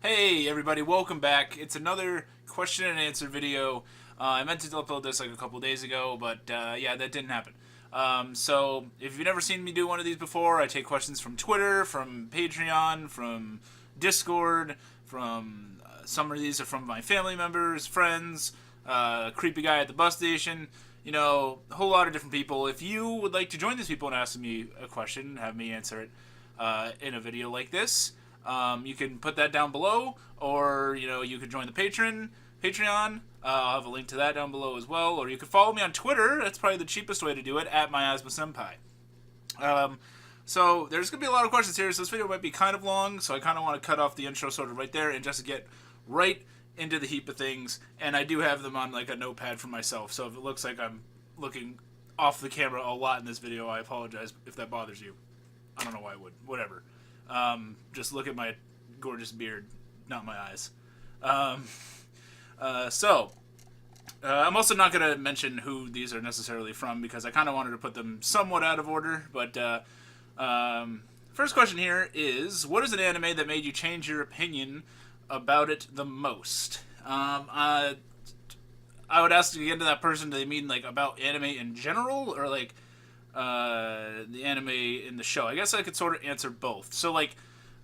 Hey everybody, welcome back. It's another question and answer video. I meant to upload this like a couple days ago, but yeah, that didn't happen. So if you've never seen me do one of these before, I take questions from Twitter, from Patreon, from Discord, from some of these are from my family members, friends, creepy guy at the bus station. You know, a whole lot of different people. If you would like to join these people and ask me a question, have me answer it in a video like this, you can put that down below, or you could join the Patreon. I'll have a link to that down below as well, or you could follow me on Twitter. That's probably the cheapest way to do it, at Miasma Senpai. So there's gonna be a lot of questions here, so this video might be kind of long. So I kind of want to cut off the intro sort of right there and just get right into the heap of things. And I do have them on like a notepad for myself, so if it looks like I'm looking off the camera a lot in this video, I apologize if that bothers you. I don't know why I would. Whatever. Just look at my gorgeous beard, not my eyes. I'm also not going to mention who these are necessarily from because I kind of wanted to put them somewhat out of order. But first question here is, what is an anime that made you change your opinion about it the most? I would ask again to that person, do they mean like about anime in general, or like the anime in the show? I guess I could sort of answer both. So like,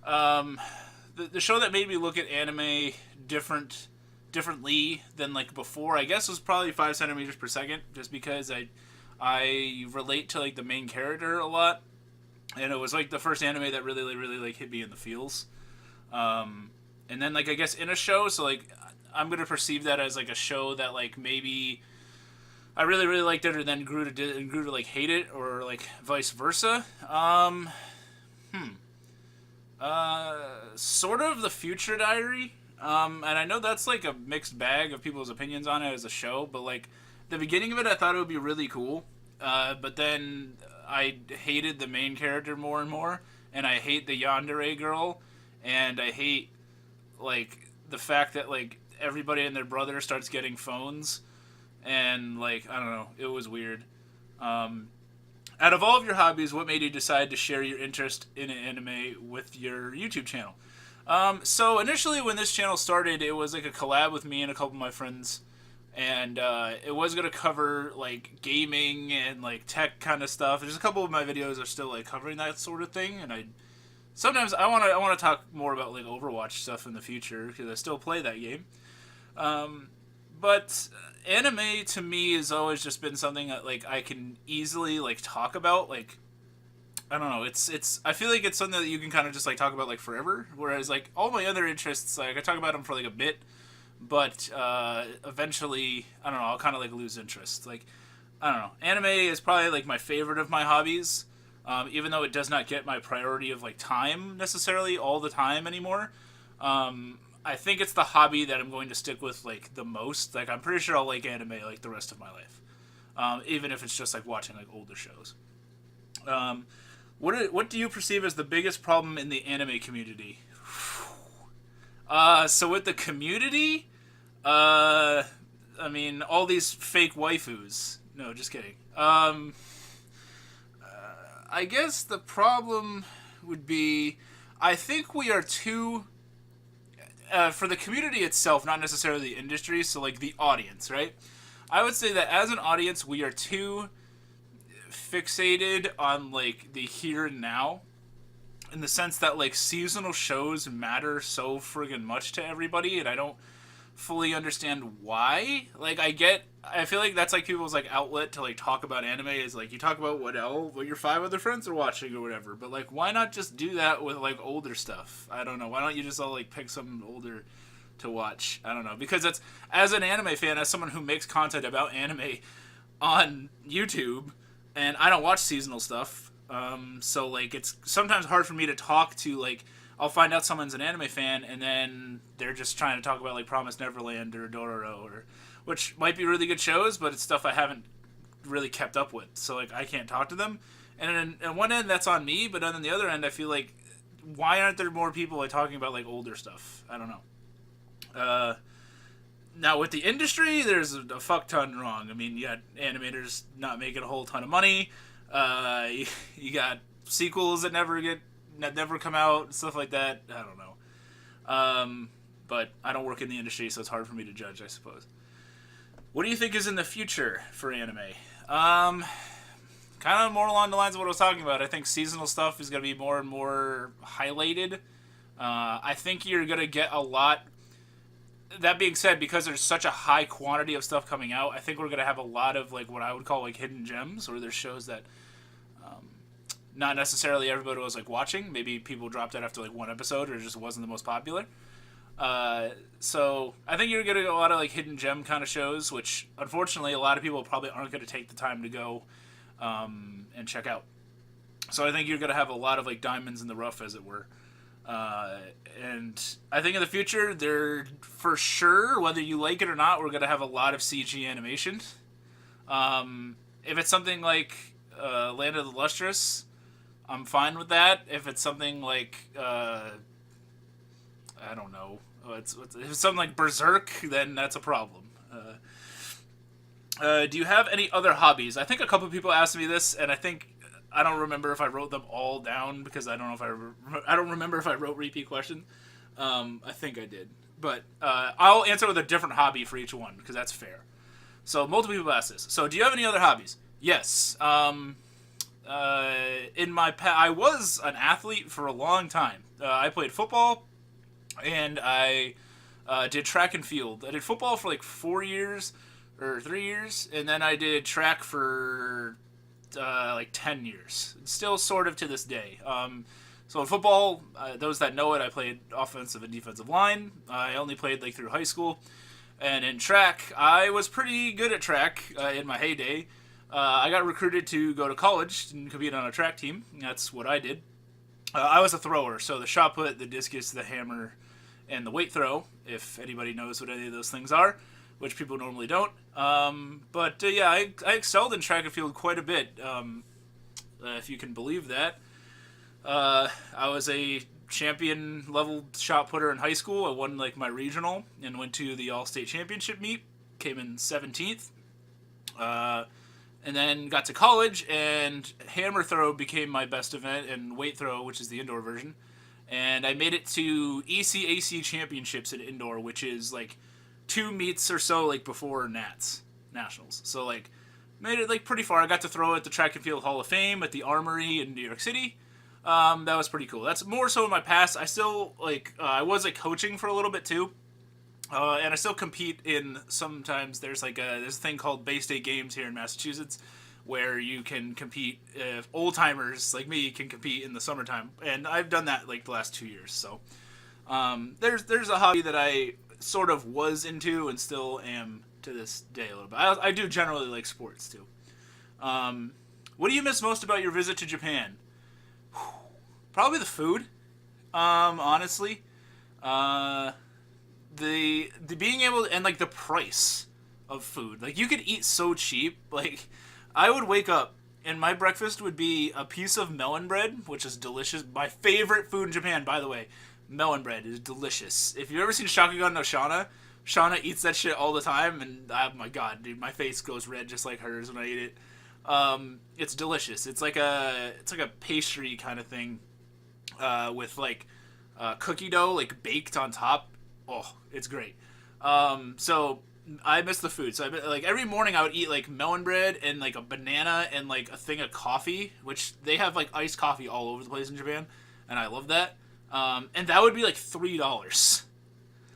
the show that made me look at anime differently than like before, I guess, was probably 5 centimeters per second, just because I relate to like the main character a lot, and it was like the first anime that really like hit me in the feels. And then like I guess in a show, so like I'm gonna perceive that as like a show that like maybe I really liked it, or then grew to like hate it, or like vice versa. Sort of the Future Diary. And I know that's like a mixed bag of people's opinions on it as a show, but like the beginning of it, I thought it would be really cool. But then I hated the main character more and more, and I hate the yandere girl, and I hate like the fact that like everybody and their brother starts getting phones, and like I don't know, it was weird. Out of all of your hobbies, what made you decide to share your interest in anime with your YouTube channel? So initially, when this channel started, it was like a collab with me and a couple of my friends, and it was gonna cover like gaming and like tech kind of stuff. There's a couple of my videos are still like covering that sort of thing, and sometimes I want to talk more about like Overwatch stuff in the future because I still play that game. But anime to me has always just been something that like I can easily like talk about. Like I don't know, it's I feel like it's something that you can kind of just like talk about like forever. Whereas like all my other interests, like I talk about them for like a bit, but eventually I don't know, I'll kind of like lose interest. Like I don't know, anime is probably like my favorite of my hobbies. Even though it does not get my priority of like time necessarily all the time anymore. I think it's the hobby that I'm going to stick with like the most. Like I'm pretty sure I'll like anime like the rest of my life, even if it's just like watching like older shows. What do you perceive as the biggest problem in the anime community? So with the community, I mean all these fake waifus. No, just kidding. I guess the problem would be, I think we are too for the community itself, not necessarily the industry, so like the audience, right? I would say that as an audience, we are too fixated on like the here and now, in the sense that like seasonal shows matter so friggin' much to everybody, and I don't fully understand why. Like I feel like that's like people's like outlet to like talk about anime, is like you talk about what your 5 other friends are watching or whatever. But like why not just do that with like older stuff? I don't know. Why don't you just all like pick something older to watch? I don't know, because that's, as an anime fan, as someone who makes content about anime on YouTube, and I don't watch seasonal stuff. So like it's sometimes hard for me to talk to like, I'll find out someone's an anime fan, and then they're just trying to talk about like Promised Neverland or Dororo, or which might be really good shows, but it's stuff I haven't really kept up with. So like I can't talk to them. And on one end that's on me, but on the other end I feel like, why aren't there more people like talking about like older stuff? I don't know. Now with the industry, there's a fuck ton wrong. I mean, you got animators not making a whole ton of money. You got sequels that never come out, stuff like that. I don't know. But I don't work in the industry, so it's hard for me to judge, I suppose. What do you think is in the future for anime? Kind of more along the lines of what I was talking about. I think seasonal stuff is going to be more and more highlighted. I think you're going to get a lot. That being said, because there's such a high quantity of stuff coming out, I think we're going to have a lot of like what I would call like hidden gems, where there's shows that not necessarily everybody was like watching. Maybe people dropped it after like one episode, or it just wasn't the most popular. So I think you're going to get a lot of like hidden gem kind of shows, which unfortunately a lot of people probably aren't going to take the time to go and check out. So I think you're going to have a lot of like diamonds in the rough, as it were. And I think in the future, they're for sure, whether you like it or not, we're going to have a lot of CG animation. If it's something like Land of the Lustrous, I'm fine with that. If it's something like I don't know, if it's something like Berserk, then that's a problem. Do you have any other hobbies? I think a couple of people asked me this, and I don't remember if I wrote them all down, because I don't remember if I wrote repeat questions. I think I did, but I'll answer with a different hobby for each one, because that's fair. So multiple people asked this. So do you have any other hobbies? Yes. In my I was an athlete for a long time. I played football, and I did track and field. I did football for like 4 years or 3 years, and then I did track for like 10 years. Still sort of to this day. So in football, those that know it, I played offensive and defensive line. I only played like through high school. And in track, I was pretty good at track in my heyday. I got recruited to go to college and compete on a track team. That's what I did. I was a thrower, so the shot put, the discus, the hammer, and the weight throw, if anybody knows what any of those things are, which people normally don't. Yeah, I excelled in track and field quite a bit, if you can believe that. I was a champion level shot putter in high school. I won like my regional and went to the all-state championship meet. Came in 17th. And then got to college, and hammer throw became my best event, and weight throw, which is the indoor version. And I made it to ECAC championships in indoor, which is like 2 meets or so like before nationals. So like made it like pretty far. I got to throw at the Track and Field Hall of Fame at the Armory in New York City. That was pretty cool. That's more so in my past. I still like I was like coaching for a little bit too. And I still compete in, sometimes there's a thing called Bay State Games here in Massachusetts, where you can compete, old timers like me can compete in the summertime, and I've done that like the last 2 years. So there's a hobby that I sort of was into and still am to this day a little bit. I do generally like sports too. What do you miss most about your visit to Japan? Probably the food, honestly. The being able to, and like the price of food. Like you could eat so cheap. Like I would wake up and my breakfast would be a piece of melon bread, which is delicious. My favorite food in Japan, by the way. Melon bread is delicious. If you've ever seen Shakugan no Shauna eats that shit all the time, and oh my god, dude, my face goes red just like hers when I eat it. It's delicious. It's like a pastry kind of thing, with like cookie dough like baked on top. Oh, it's great. So I miss the food. So like every morning I would eat like melon bread and like a banana and like a thing of coffee, which they have like iced coffee all over the place in Japan, and I love that. And that would be like $3.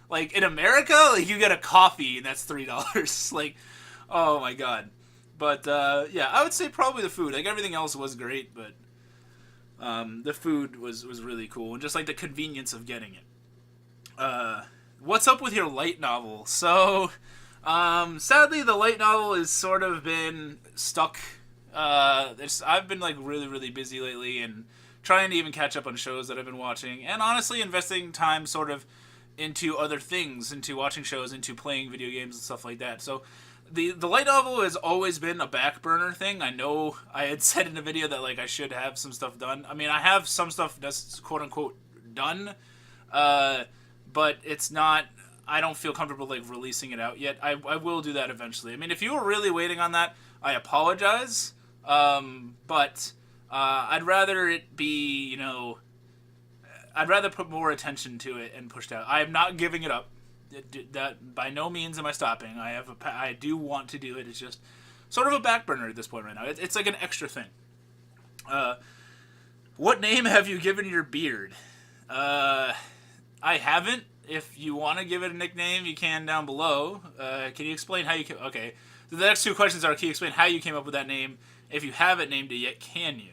Like in America, like you get a coffee and that's $3. Like, oh my god. But yeah, I would say probably the food. Like everything else was great, but the food was really cool, and just like the convenience of getting it. What's up with your light novel? So, sadly, the light novel has sort of been stuck. I've been like really, really busy lately, and trying to even catch up on shows that I've been watching, and honestly investing time sort of into other things, into watching shows, into playing video games and stuff like that. So, the light novel has always been a back burner thing. I know I had said in a video that like I should have some stuff done. I mean, I have some stuff that's quote unquote done. But it's not, I don't feel comfortable like releasing it out yet. I will do that eventually. I mean, if you were really waiting on that, I apologize. But I'd rather it be, I'd rather put more attention to it and push that. I am not giving it up. That by no means am I stopping. I do want to do it. It's just sort of a back burner at this point right now. It's like an extra thing. What name have you given your beard? I haven't. If you want to give it a nickname, you can down below. Can you explain how you came... Okay. So the next two questions are, can you explain how you came up with that name? If you haven't named it yet, can you?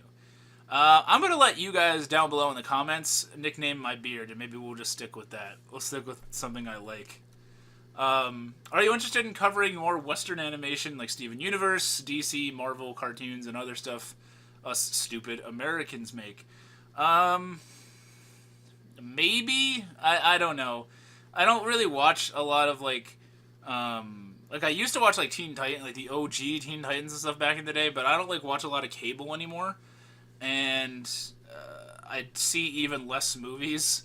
I'm going to let you guys down below in the comments nickname my beard, and maybe we'll just stick with that. We'll stick with something I like. Are you interested in covering more Western animation like Steven Universe, DC, Marvel, cartoons, and other stuff us stupid Americans make? Maybe? I don't know. I don't really watch a lot of, like I used to watch, like, Teen Titans, like, the OG Teen Titans and stuff back in the day, but I don't, like, watch a lot of cable anymore. And I see even less movies.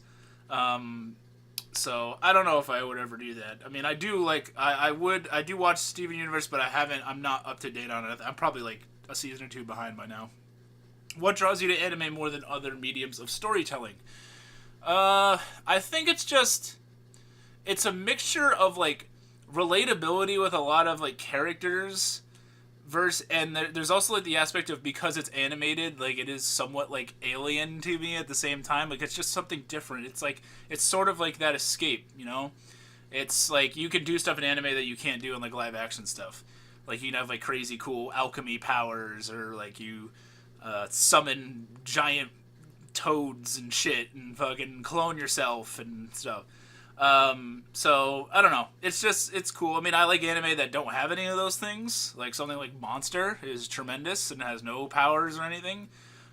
So I don't know if I would ever do that. I mean, I do, like, I do watch Steven Universe, but I'm not up to date on it. I'm probably, like, a season or two behind by now. What draws you to anime more than other mediums of storytelling? I think it's a mixture of, like, relatability with a lot of, like, characters and there's also, like, the aspect of, because it's animated, like, it is somewhat, like, alien to me at the same time. Like, it's just something different. It's like, it's sort of like that escape, you know? It's like, you can do stuff in anime that you can't do in, like, live action stuff. Like, you can have, like, crazy cool alchemy powers, or, like, you summon giant toads and shit and fucking clone yourself and stuff. So I don't know. It's cool. I mean, I like anime that don't have any of those things. Like something like Monster is tremendous and has no powers or anything.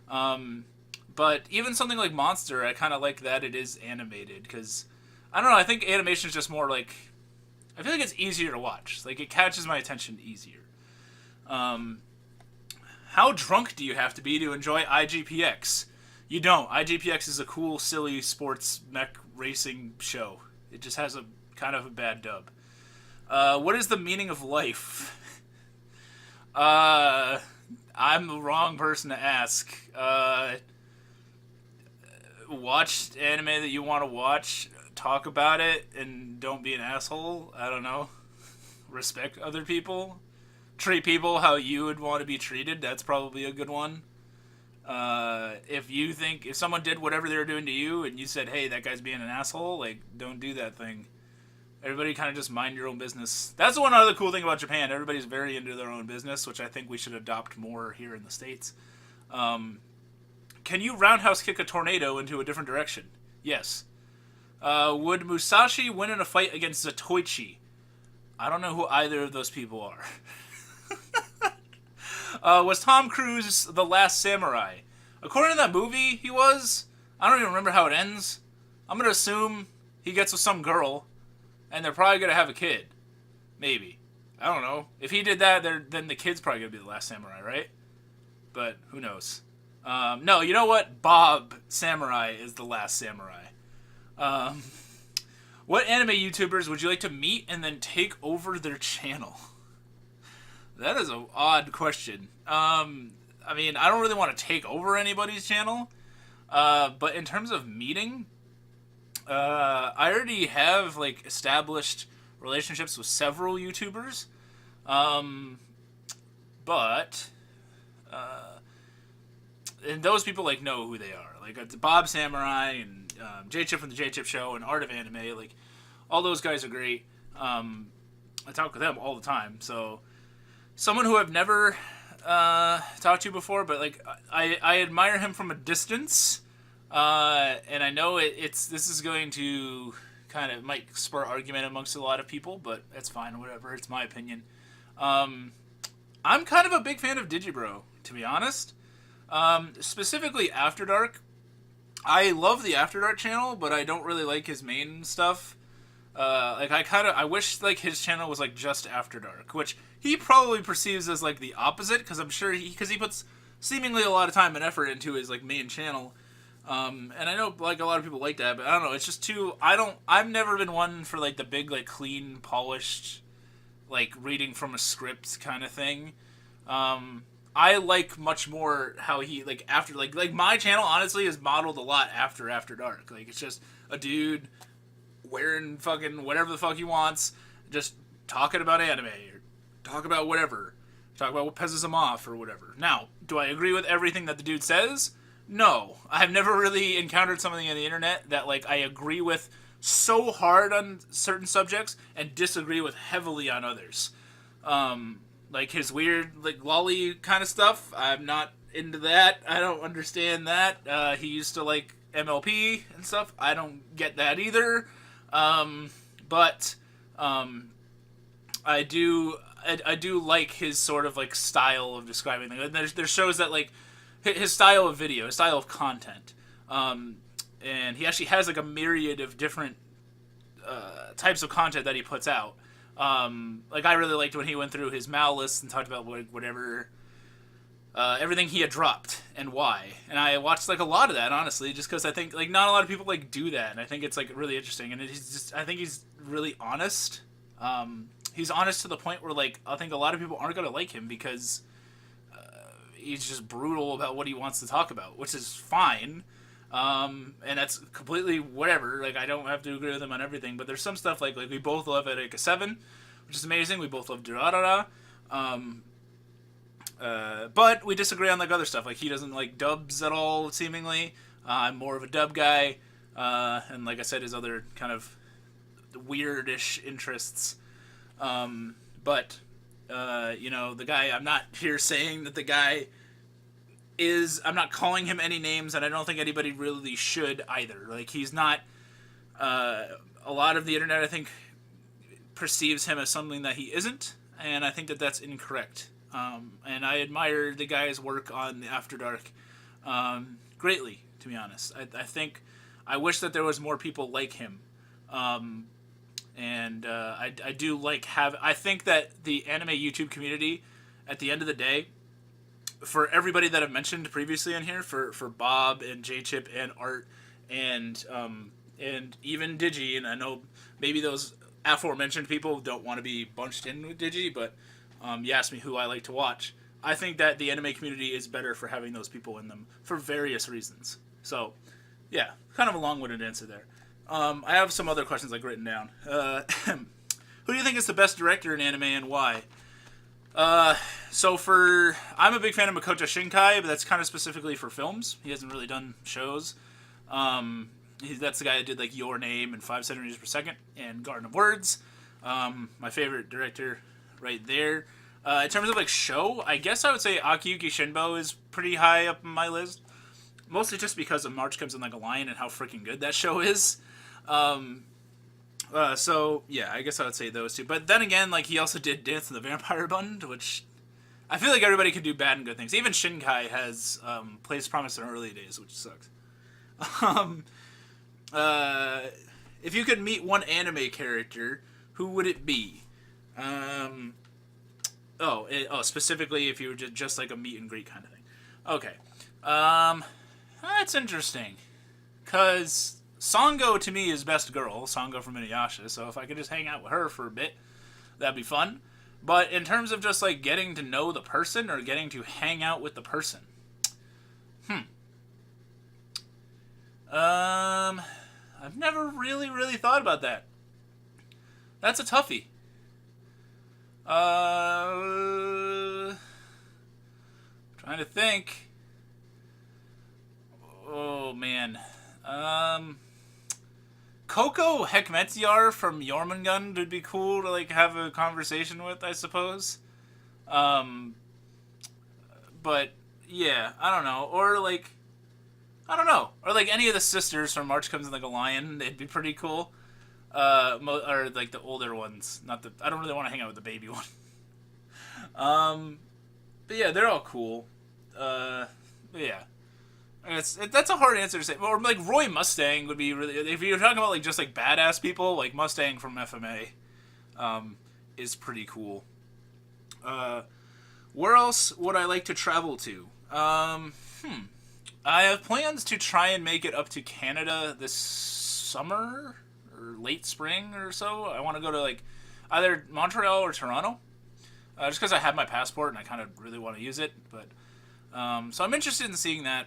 But even something like Monster, I kind of like that it is animated, because I don't know. I think animation is just more like, I feel like it's easier to watch. Like, it catches my attention easier. How drunk do you have to be to enjoy IGPX? You don't. IGPX is a cool, silly sports mech racing show. It just has a kind of a bad dub. What is the meaning of life? I'm the wrong person to ask. Watch anime that you want to watch. Talk about it and don't be an asshole. I don't know. Respect other people. Treat people how you would want to be treated. That's probably a good one. If someone did whatever they were doing to you and you said, hey, that guy's being an asshole, like, don't do that thing. Everybody kind of just mind your own business. That's one other cool thing about Japan. Everybody's very into their own business, which I think we should adopt more here in the States. Can you roundhouse kick a tornado into a different direction? Yes. Would Musashi win in a fight against Zatoichi? I don't know who either of those people are. Was Tom Cruise the last samurai? According to that movie, he was. I don't even remember how it ends. I'm going to assume he gets with some girl, and they're probably going to have a kid. Maybe. I don't know. If he did that, then the kid's probably going to be the last samurai, right? But who knows? No, you know what? Bob Samurai is the last samurai. What anime YouTubers would you like to meet and then take over their channel? That is an odd question. I mean, I don't really want to take over anybody's channel. But in terms of meeting, I already have, like, established relationships with several YouTubers. And those people, like, know who they are. Like, it's Bob Samurai and Jchip from the Jchip Show and Art of Anime. Like, all those guys are great. I talk with them all the time. So, someone who I've never talked to before, but, like, I admire him from a distance. And I know this is going to kind of might spur argument amongst a lot of people, but that's fine, whatever. It's my opinion. I'm kind of a big fan of Digibro, to be honest. Specifically After Dark. I love the After Dark channel, but I don't really like his main stuff. I wish, like, his channel was, like, just After Dark, which he probably perceives as, like, the opposite, because I'm sure because he puts seemingly a lot of time and effort into his, like, main channel. And I know, like, a lot of people like that, but I don't know, it's just I've never been one for, like, the big, like, clean, polished, like, reading from a script kind of thing. I like much more how he like after like my channel honestly is modeled a lot after dark. Like it's just a dude wearing fucking whatever the fuck he wants, just talking about anime or talk about whatever, talk about what pisses him off or whatever. Now, do I agree with everything that the dude says? No, I've never really encountered something on the internet that like I agree with so hard on certain subjects and disagree with heavily on others. Like his weird like lolly kind of stuff, I'm not into that. I don't understand that. He used to like MLP and stuff. I don't get that either. But I do like his sort of like style of describing things. There's shows that like his style of video, his style of content, and he actually has like a myriad of different types of content that he puts out. Like I really liked when he went through his Mal list and talked about whatever everything he had dropped and why. And I watched like a lot of that honestly, just because I think like not a lot of people like do that, and I think it's like really interesting. And I think he's really honest. He's honest to the point where like I think a lot of people aren't gonna like him because he's just brutal about what he wants to talk about, which is fine. And that's completely whatever. Like I don't have to agree with him on everything, but there's some stuff like we both love Erika 7, which is amazing. We both love Durarara. But we disagree on like other stuff. Like he doesn't like dubs at all, seemingly. I'm more of a dub guy, and like I said, his other kind of weirdish interests. But the guy. I'm not here saying that the guy is. I'm not calling him any names, and I don't think anybody really should either. Like he's not. A lot of the internet, I think, perceives him as something that he isn't, and I think that that's incorrect. And I admire the guy's work on the After Dark greatly, to be honest. I think I wish that there was more people like him. And I do like I think that the anime YouTube community, at the end of the day, for everybody that I've mentioned previously in here, for Bob and Jchip and Art and even Digi, and I know maybe those aforementioned people don't want to be bunched in with Digi, but you asked me who I like to watch. I think that the anime community is better for having those people in them for various reasons. So, yeah, kind of a long-winded answer there. I have some other questions like written down. Who do you think is the best director in anime and why? I'm a big fan of Makoto Shinkai, but that's kind of specifically for films. He hasn't really done shows. That's the guy that did like Your Name and 5 centimeters per second and Garden of Words. My favorite director right there. In terms of like show, I guess I would say Akiyuki Shinbo is pretty high up on my list. Mostly just because of March Comes in Like a Lion and how freaking good that show is. So yeah, I guess I would say those two. But then again, like he also did Dance in the Vampire Bund, which I feel like everybody can do bad and good things. Even Shinkai has Place Promise in Early Days, which sucks. If you could meet one anime character, who would it be? Specifically if you were just like a meet and greet kind of thing. Okay. That's interesting. Because Sango to me is best girl, Sango from Inuyasha, so if I could just hang out with her for a bit, that'd be fun. But in terms of just like getting to know the person or getting to hang out with the person, I've never really thought about that. That's a toughie. Trying to think. Oh man. Coco Hekmetyar from Jormungand would be cool to like have a conversation with, I suppose. But yeah, I don't know. Or like any of the sisters from March Comes in Like a Lion. They'd be pretty cool. Or like the older ones. I don't really want to hang out with the baby one. But yeah, they're all cool. But yeah. That's a hard answer to say. Or like Roy Mustang would be really. If you're talking about like just like badass people, like Mustang from FMA, is pretty cool. Where else would I like to travel to? I have plans to try and make it up to Canada this summer or late spring or so. I want to go to like either Montreal or Toronto. just because I have my passport and I kind of really want to use it. But so I'm interested in seeing that.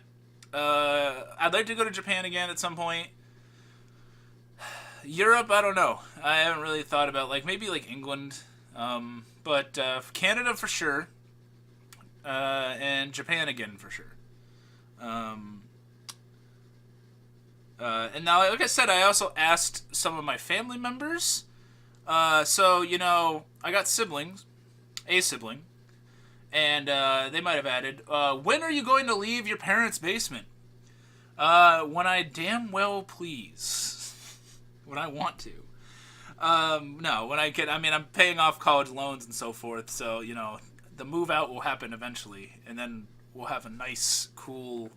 I'd like to go to Japan again at some point. Europe, I don't know. I haven't really thought about like maybe like England, but Canada for sure, and Japan again for sure. Um, and now, like I said, I also asked some of my family members. So I got siblings, a sibling, and they might have added, "When are you going to leave your parents' basement?" When I damn well please. When I want to. No, when I get, I mean, I'm paying off college loans and so forth, so, the move out will happen eventually, and then we'll have a nice, cool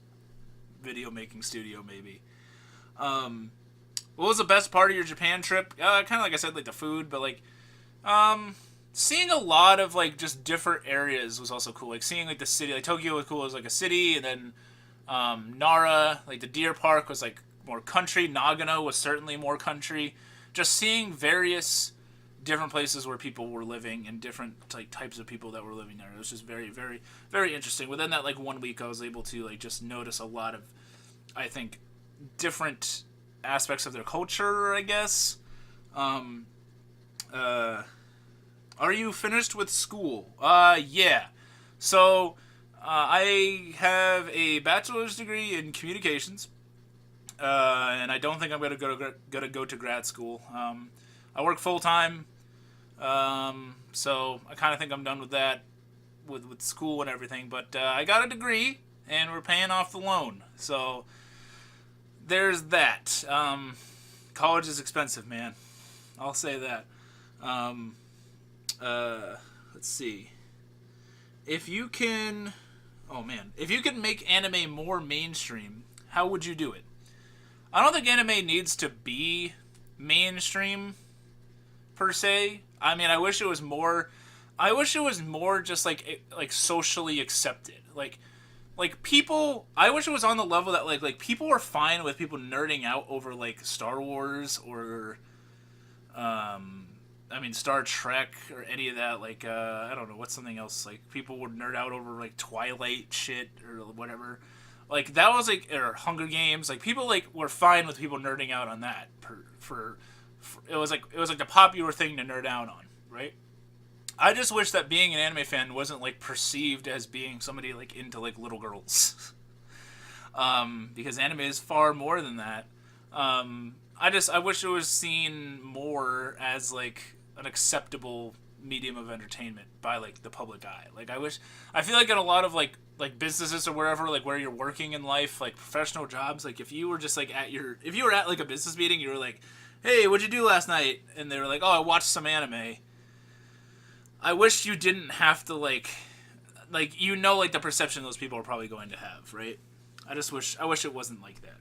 video making studio, maybe. What was the best part of your Japan trip? Kind of like I said, like the food, but like, seeing a lot of like just different areas was also cool. Like seeing like the city, like Tokyo was cool. It was like a city, and then Nara, like the Deer Park, was like more country. Nagano was certainly more country. Just seeing various different places where people were living and different like types of people that were living there. It was just very, very, very interesting. Within that like 1 week, I was able to like just notice a lot of, I think, different aspects of their culture, I guess. Are you finished with school? Yeah. So, I have a bachelor's degree in communications, and I don't think I'm gonna go to grad school. I work full time, so I kind of think I'm done with that, with school and everything. But I got a degree, and we're paying off the loan. So there's that. College is expensive, man. I'll say that. Um, let's see. If you can, oh man, if you can make anime more mainstream, how would you do it? I don't think anime needs to be mainstream per se. I mean, I wish it was more. I wish it was more just like socially accepted. Like people. I wish it was on the level that like people are fine with people nerding out over like Star Wars or, I mean Star Trek or any of that. Like I don't know what's something else. Like people would nerd out over like Twilight shit or whatever. Like that was like or Hunger Games. Like people like were fine with people nerding out on that for it was like the popular thing to nerd out on, right? I just wish that being an anime fan wasn't like perceived as being somebody like into like little girls, because anime is far more than that. I wish it was seen more as like an acceptable medium of entertainment by like the public eye. Like I feel like in a lot of like businesses or wherever like where you're working in life, like professional jobs, like if you were just like if you were at like a business meeting, you were like, "Hey, what'd you do last night?" And they were like, "Oh, I watched some anime." I wish you didn't have to like like the perception those people are probably going to have, right? I wish it wasn't like that.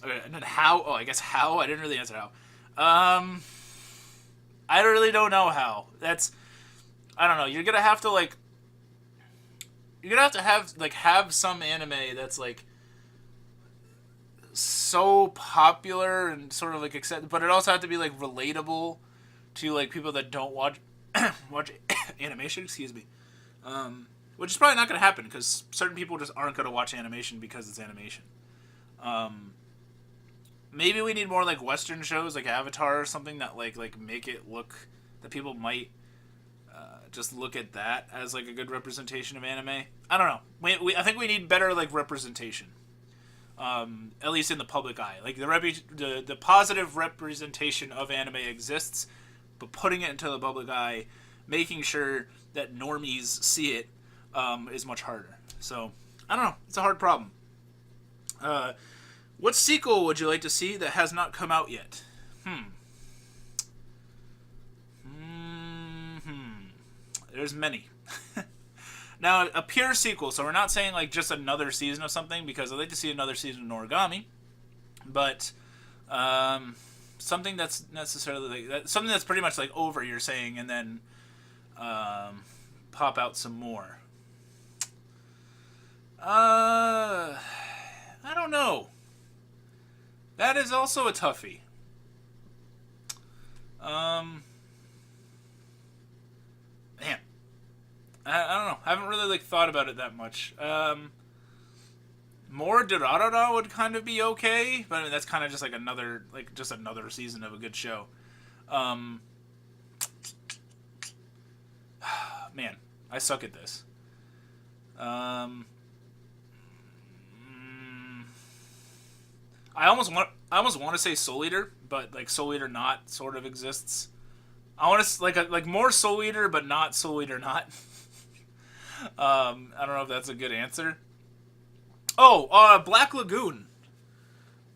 Okay, and then how? Oh, I guess how. I didn't really answer how. I really don't know how. I don't know. You're gonna have to have some anime that's like so popular and sort of like accepted, but it also have to be like relatable to like people that don't watch animation. Excuse me. Which is probably not going to happen because certain people just aren't going to watch animation because it's animation. Maybe we need more like Western shows like Avatar or something that like make it look that people might just look at that as like a good representation of anime. I don't know. I think we need better like representation. At least in the public eye, like the positive representation of anime exists, but putting it into the public eye, making sure that normies see it, is much harder. So I don't know. It's a hard problem. What sequel would you like to see that has not come out yet? There's many. Now, a pure sequel, so we're not saying like just another season of something, because I'd like to see another season of Origami, but something that's necessarily something that's pretty much like over, you're saying, and then pop out some more. I don't know. That is also a toughie. Um, Man, I don't know. I haven't really like thought about it that much. More Durarara would kind of be okay, but I mean, that's kind of just like another season of a good show. Um, Man, I suck at this. Um, I almost want to say Soul Eater, but like Soul Eater not sort of exists. I want to like more Soul Eater, but not Soul Eater not. I don't know if that's a good answer. Oh, Black Lagoon.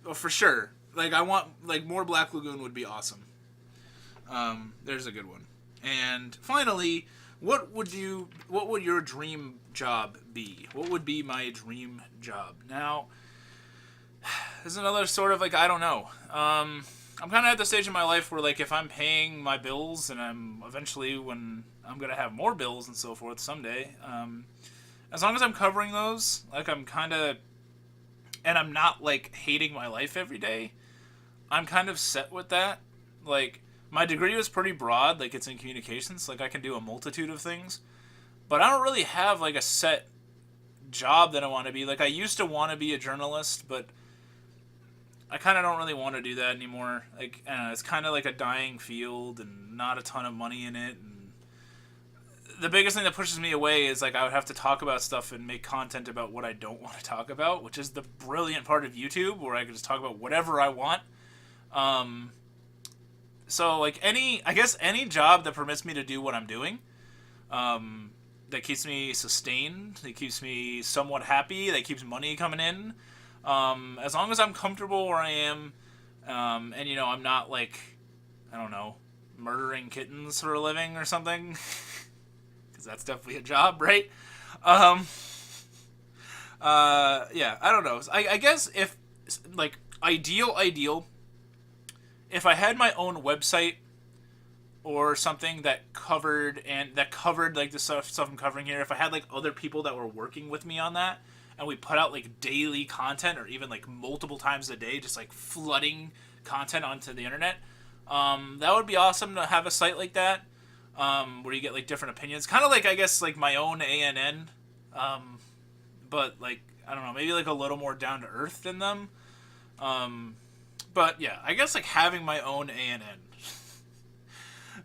Oh, for sure. Like I want like more Black Lagoon would be awesome. There's a good one. And finally, what would your dream job be? What would be my dream job? Now, this is another sort of like I don't know. I'm kind of at the stage in my life where like if I'm paying my bills and I'm eventually when I'm gonna have more bills and so forth someday, as long as I'm covering those, like I'm kind of, and I'm not like hating my life every day, I'm kind of set with that. Like my degree was pretty broad, like it's in communications, like I can do a multitude of things, but I don't really have like a set job that I want to be. Like I used to want to be a journalist, but I kind of don't really want to do that anymore. Like, it's kind of like a dying field and not a ton of money in it. And the biggest thing that pushes me away is like I would have to talk about stuff and make content about what I don't want to talk about, which is the brilliant part of YouTube, where I can just talk about whatever I want. So like I guess any job that permits me to do what I'm doing, that keeps me sustained, that keeps me somewhat happy, that keeps money coming in. As long as I'm comfortable where I am, and I'm not like, I don't know, murdering kittens for a living or something, because that's definitely a job, right? Yeah, I don't know. I guess if like ideal, if I had my own website or something that covered like the stuff I'm covering here, if I had like other people that were working with me on that, and we put out like daily content or even like multiple times a day, just like flooding content onto the internet, that would be awesome to have a site like that, where you get like different opinions, kind of like I guess like my own ANN, but like I don't know, maybe like a little more down to earth than them. But yeah, I guess like having my own ANN,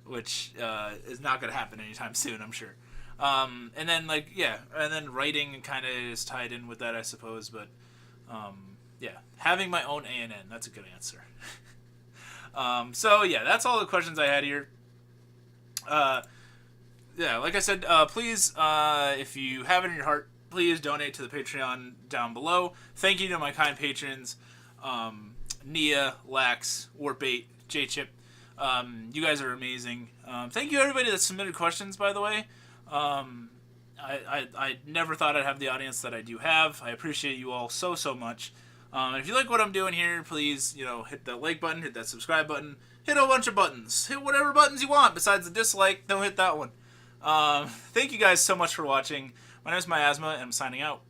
which is not going to happen anytime soon, I'm sure. And then like yeah, and then writing kind of is tied in with that, I suppose. But yeah, having my own ANN, that's a good answer. So yeah, that's all the questions I had here. Yeah, like I said, please, if you have it in your heart, please donate to the Patreon down below. Thank you to my kind patrons, Nia, Lax, Warp8, Jchip. You guys are amazing. Thank you everybody that submitted questions, by the way. I never thought I'd have the audience that I do have. I appreciate you all so much. If you like what I'm doing here, please, hit that like button, hit that subscribe button, hit a bunch of buttons. Hit whatever buttons you want besides the dislike. Don't hit that one. Thank you guys so much for watching. My name is Miasma, and I'm signing out.